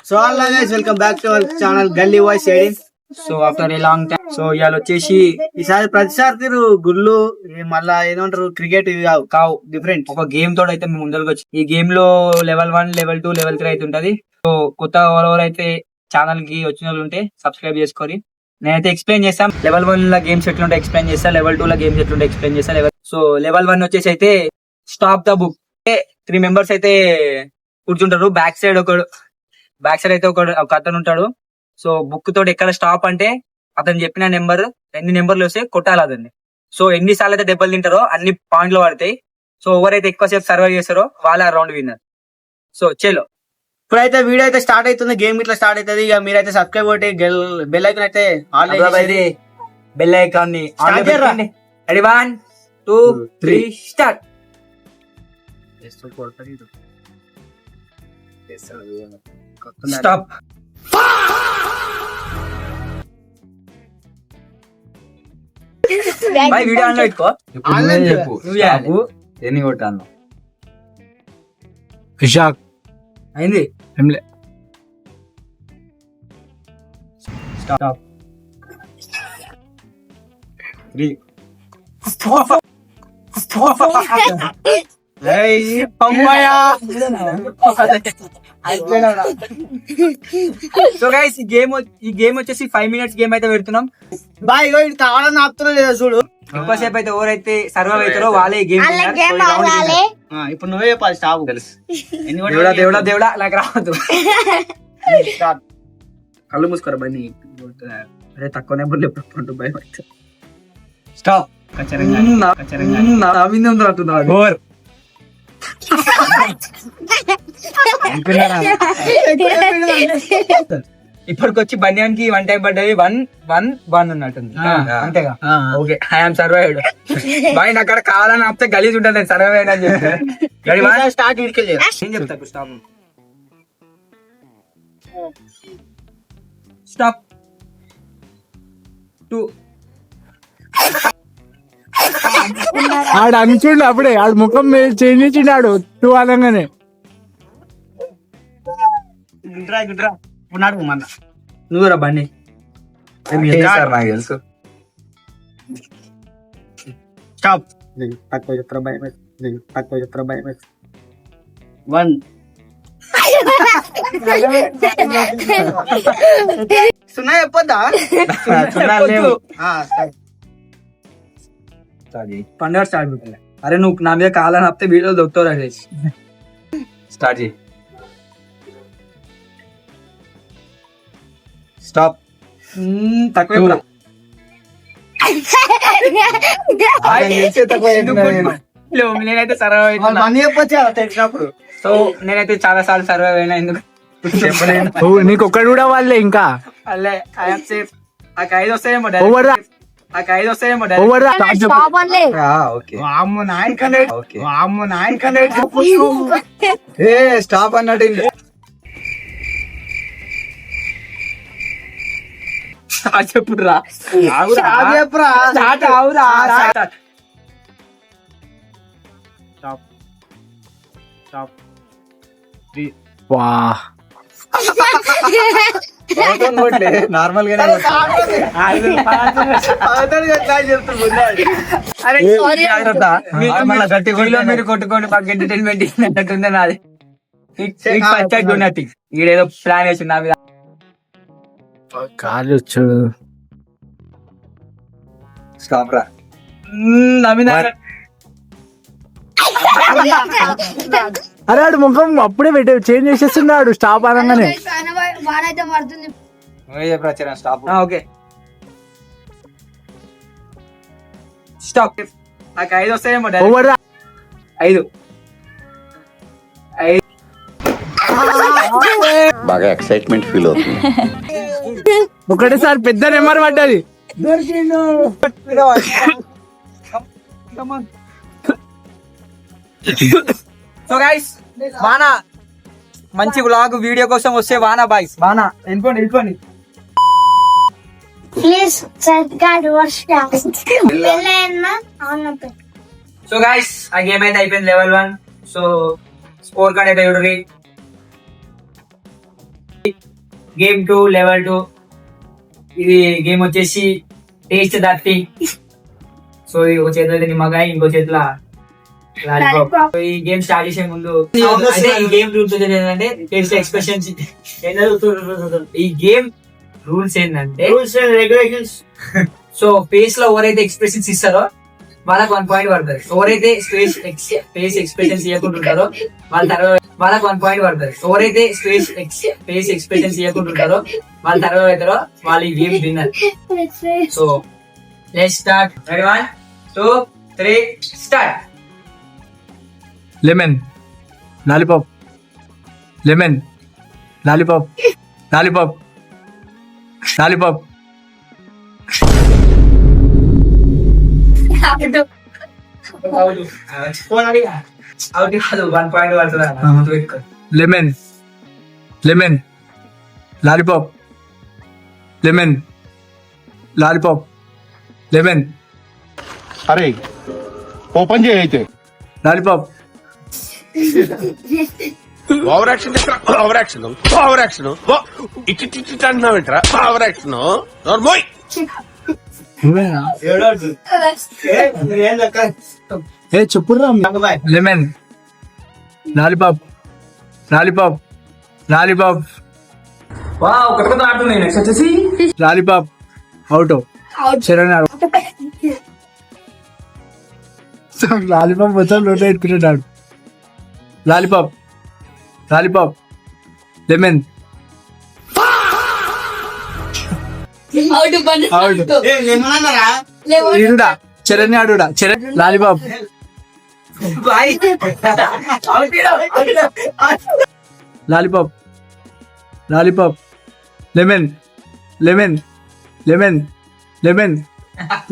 So all guys welcome back to our channel గల్లీ voice ఎయిడింగ్. So after a long time so ఇవాళ వచ్చేసి ఈసారి ప్రతిసారి తిరు గుళ్ళు మళ్ళా ఏమంటారు క్రికెట్ కావు డిఫరెంట్ ఒక గేమ్ తోడు అయితే మేము ముందరకు వచ్చి ఈ గేమ్ లో లెవెల్ 1 లెవెల్ 2 లెవెల్ 3 అయితే ఉంటది. సో కొత్త ఎవరైతే ఛానల్ కి వచ్చిన వాళ్ళు ఉంటే సబ్స్క్రైబ్ చేసుకొని నేనైతే ఎక్స్ప్లెయిన్ చేస్తాం. లెవెల్ 1 లో గేమ్స్ ఎట్లుంటే ఎక్స్ప్లెయిన్ చేస్తా, లెవెల్ 2 లో గేమ్స్ ఎట్లుంటే ఎక్స్ప్లెయిన్ చేస్తా. సో లెవెల్ 1 వచ్చేసి అయితే స్టాప్ ద బుక్. 3 మెంబర్స్ అయితే కూర్చుంటారు. బ్యాక్ సైడ్ అయితే ఒక అతను ఉంటాడు. సో బుక్ తోటి ఎక్కడ స్టాప్ అంటే అతను చెప్పిన నెంబర్ ఎన్ని నెంబర్లు వస్తే కొట్టాలి అతన్ని. సో ఎన్నిసార్లు అయితే దెబ్బలు తింటారో అన్ని పాయింట్లు పడతాయి. సో ఎవరైతే ఎక్కువసేపు సర్వైవ్ చేస్తారో వాళ్ళ రౌండ్ విన్నర్. సో చలో ఇప్పుడైతే వీడియో అయితే స్టార్ట్ అవుతుంది. గేమ్ ఇట్లా స్టార్ట్ అవుతుంది. ఇక మీరైతే సబ్స్క్రైబ్ కొట్టి బెల్ ఐకాన్ అయితే బెల్ ఐకాన్ ని రెడీ 1 2 3 స్టార్ట్. స్టాప్. వీడియో ఆన్లో పెట్టుకో. చెప్పు ఎన్ని కొట్టాను విశాఖ అయింది. స్టాప్. 3 సో గైస్ ఈ గేమ్ వచ్చేసి 5 minutes గేమ్ అయితే పెడుతున్నాం. బాయ్ కావాలని ఆపుతున్నా లేదా చూడు. ఎక్కువసేపు అయితే ఎవరైతే సర్వైవ్ అవుతారో వాళ్ళే గేమ్. ఇప్పుడు నువ్వే చెప్పాలి స్టాప్. తెలుసు దేవుడా నాకు రావద్దు. కళ్ళు మూసుకోరా బండి. అరే తక్కువ నెంబర్లు ఎప్పుడు భయం. స్టాప్. ఇప్పటికొచ్చి బన్యానికి 1 టైం పడ్డది. 1-1 ఉన్నట్టుంది అంతేగా. Okay I'm survived. బాయ్ నాకు అక్కడ కావాలని ఆపితే గలీజ్ ఉంటుంది. సర్వైవ్ అయినా చెప్పి స్టార్ట్ ఏం చెప్తా. స్టాప్. స్టాప్. 2 ఆడు అనుకుండు అప్పుడే ఆడు ముఖం చేంజ్ చేసిండు 2 అనగానే. గుడ్రా ఉన్నాడు మన నువ్వురా బండి. నాకు తెలుసు. స్టాప్. తక్కువ చెప్తారా భయం. 1 సున్నా చెప్పొద్దా? పండుగ స్టార్ట్ పెట్టాలి. అరే నువ్వు నా మీద కావాలని ఆపితే వీడియో దొరుకుతావు. స్టార్ట్ చేయి. స్టాప్. తక్కువ నేనైతే సర్వైవ్ అయినా తెలిసినప్పుడు. సో నేనైతే చాలా సార్లు సర్వైవ్ అయినా. ఎందుకు నీకు ఒక్కడు కూడా వాళ్ళే ఇంకా అల్లే ఐఎమ్ సేఫ్. నాకు 5 వస్తాయేమో. స్టాప్ అన్నట్టు చెప్పురా. నార్మల్ గానే మీరు కొట్టుకోండి. మాకు ఎంటర్టైన్మెంట్ అన్నట్టుందే నాది. ఈడేదో ప్లాన్ వేసి నా మీద కాలు చూడు. స్టాప్ రా. నవీన అరే ఆడు ముఖం అప్పుడే చేంజ్ చేసేస్తున్నాడు స్టాప్ అనగానే. Okay stop. నాకు 5 వస్తాయేమో. 5 బాగా ఎక్సైట్మెంట్ ఫీల్ అవుతుంది. ఒకటేసారి పెద్ద నెంబర్ పడ్డది. సో గైస్ వానా మంచి వ్లాగ్ వీడియో కోసం వస్తే వానా బాయ్స్ వానా వెళ్ళిపోండి. ప్లీజ్ సబ్స్క్రైబ్ సో గైస్ ఆ గేమ్ అయితే అయిపోయింది లెవెల్ 1. సో స్కోర్ కార్డ్ అయితే చూడండి. Game 2 level 2. ఇది గేమ్ వచ్చేసి టేస్ట్ దట్ థింగ్. సో ఈ ఒక చేతిలో అయితే నిమ్మకాయ, ఇంకో చేతిలో లాలీపాప్. సో ఈ గేమ్ స్టార్ట్ చేసే ముందు అంటే ఈ గేమ్ రూల్స్ ఏంటంటే టేస్ట్ ఎక్స్ప్రెషన్స్. ఈ గేమ్ రూల్స్ ఏంటంటే rules and regulations. So face లో ఎవరైతే ఎక్స్ప్రెషన్స్ ఇస్తారో వాళ్ళకి 1 పాయింట్ పడుతుంది. ఎవరైతే ఫేస్ ఎక్స్ప్రెషన్స్ ఇవ్వకుంటుంటారో వాళ్ళకి 1 పాయింట్ పడుతుంది. ఎవరైతే ఫేస్ ఎక్స్ప్రెషన్స్ ఇవ్వకుంటుంటారో వాళ్ళ తర్వాత అవుతారో వాళ్ళు ఈ game winner. So let's start. 1 2 3 start. Lemon lollipop, lemon lollipop, lollipop, lollipop. Out కాదు, 1 పాయింట్ పడుతుంది. Lemon, lemon lollipop, lemon lollipop, lemon అరే ఓపెన్ చేయి అయితే lollipop. Over action over action over action ఇట్టి అంటున్నావేంట్రా ఓవర్ యాక్షన్ నోర్మోయ్ నువ్వేనా? ఏ చెప్పురా. Lemon lollipop, lollipop, lollipop, lollipop. Out. Charan lollipop మొత్తం నోట్ పెట్టుకుంటున్నాడు. Lollipop, lollipop, lemon out. ఈడుడా చరణ్ ఆడుడా. Charan lollipop, lollipop, lollipop, lemon, lemon, lemon, lemon,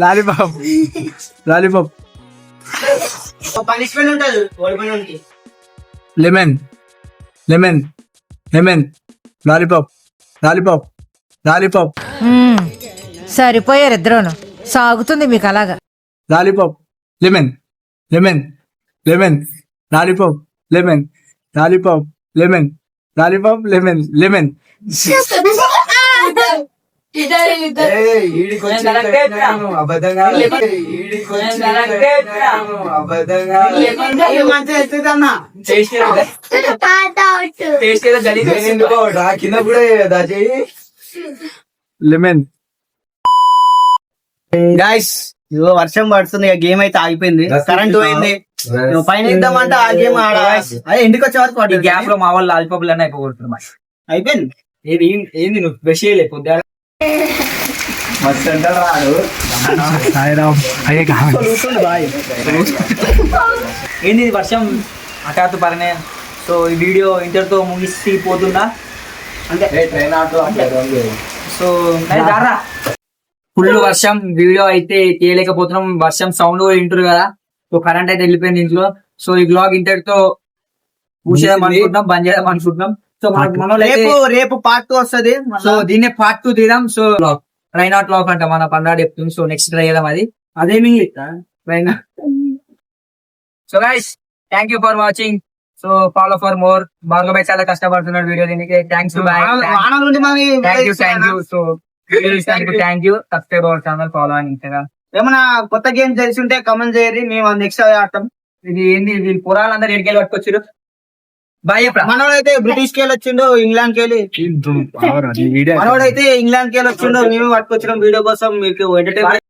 lollipop, lollipop, punishment ఉంటుంది ఓడిపోయినోడికి. Lemon, lemon, lemon, lollipop, lollipop, lollipop, సరిపోయారు ఇద్దరును. సాగుతుంది మీకు అలాగా. Lollipop, lemon, lemon, lemon, lollipop, lemon, lollipop, lemon, lollipop, lemon, lemon. Lemon. Guys ఇదిగో వర్షం పడుతుంది, గేమ్ అయితే ఆగిపోయింది, కరెంట్ పోయింది. పైన ఇద్దామంటే ఆ గేమ్ ఆడ అదే ఇంటికి వచ్చే వరకు పడుతుంది. గ్యాప్ లో మా వాళ్ళు లాలిపాపులు అన్నీ అయిపోగొడుతున్నా. అయిపోయింది. ఏది ఏంది నువ్వు బ్రష్ చేయలేకపోతే ఏంది ఇది వర్షం హఠాత్తు పరనే. సో ఈ వీడియో ఇంతటితో ముగిసిపోతుందా అంటే సో ఫుల్ వర్షం వీడియో అయితే తీయలేకపోతున్నాం. వర్షం సౌండ్ కూడా వింటారు కదా. సో కరెంట్ అయితే వెళ్ళిపోయింది ఇంట్లో. సో ఈ బ్లాగ్ ఇంతటితో పూసేద్దాం అనుకుంటున్నాం, బంద్ చేద్దాం అనుకుంటున్నాం. సో రేపు పార్ట్ 2 వస్తుంది. సో దీన్నే పార్ట్ 2 తీద్దాం. సో ట్రై నాట్ లాక్ అంట మన పన్నాడు చెప్తుంది. సో నెక్స్ట్ ట్రై చేద్దాం అది. అదేమి so guys thank you for watching. So follow for more. Bhargav చాలా కష్టపడుతున్నాడు వీడియో దీనికి. Thanks thank you. So thank you. Subscribe our channel, follow అని ఇన్స్టాగ్రామ్. ఏమైనా కొత్త గేమ్ తెలిసి ఉంటే కమెంట్ చేయరు, మేము నెక్స్ట్ ఆడతాం. ఇది ఏంది వీళ్ళు పురాలందరూ ఎడికెళ్ళి పట్టుకొచ్చారు. బాయ్. మనోడైతే బ్రిటిష్ కి వెళ్ళి వచ్చిండు, ఇంగ్లాండ్ కి వెళ్ళి. మనోడైతే ఇంగ్లాండ్ కి వెళ్ళి వచ్చిండు, మేము పట్టుకొచ్చినాం వీడియో కోసం మీకు ఎంటర్టైన్మెంట్.